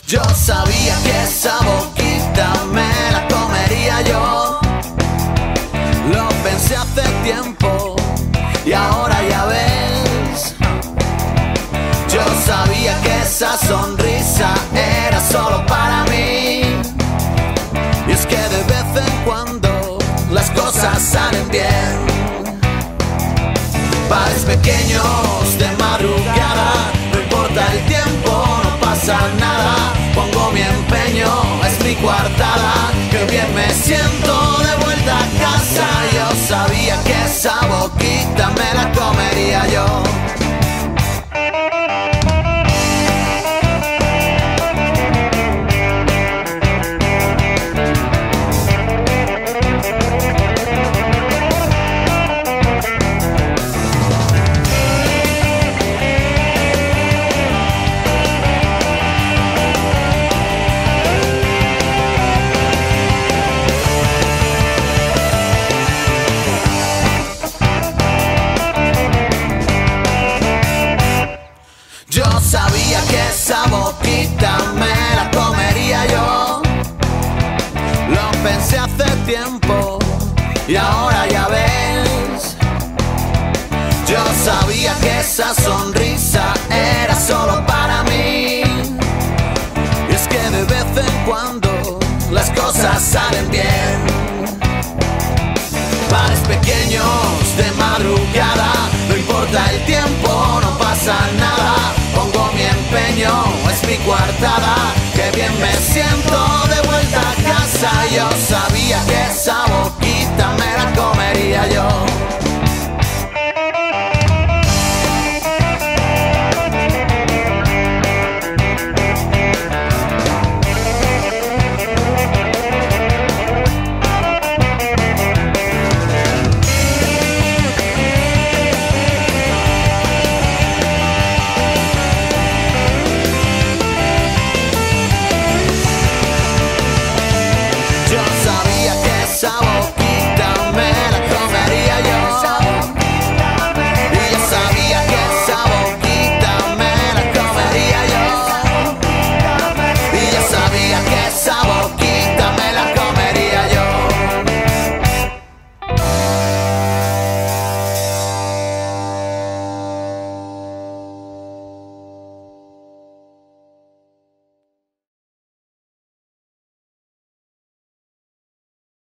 Yo sabía que esa boquita me la comería yo. Lo pensé hace tiempo y ahora ya ves. Yo sabía que esa sonrisa era solo para mí. Y es que de vez en cuando las cosas salen bien. Bares pequeños de madrugada, no importa el tiempo, no pasa nada. Pongo mi empeño, es mi coartada, que bien me siento de vuelta a casa. Yo sabía que esa boquita me la comería yo. Yo sabía que esa boquita me la comería yo. Lo pensé hace tiempo y ahora ya ves. Yo sabía que esa sonrisa era solo para mí. Y es que de vez en cuando las cosas salen bien. Bares pequeños de madrugada, no importa el tiempo, no pasa nada. Pongo mi empeño, es mi coartada, que bien me siento de vuelta a casa. Yo sabía que esa boquita me la comería yo.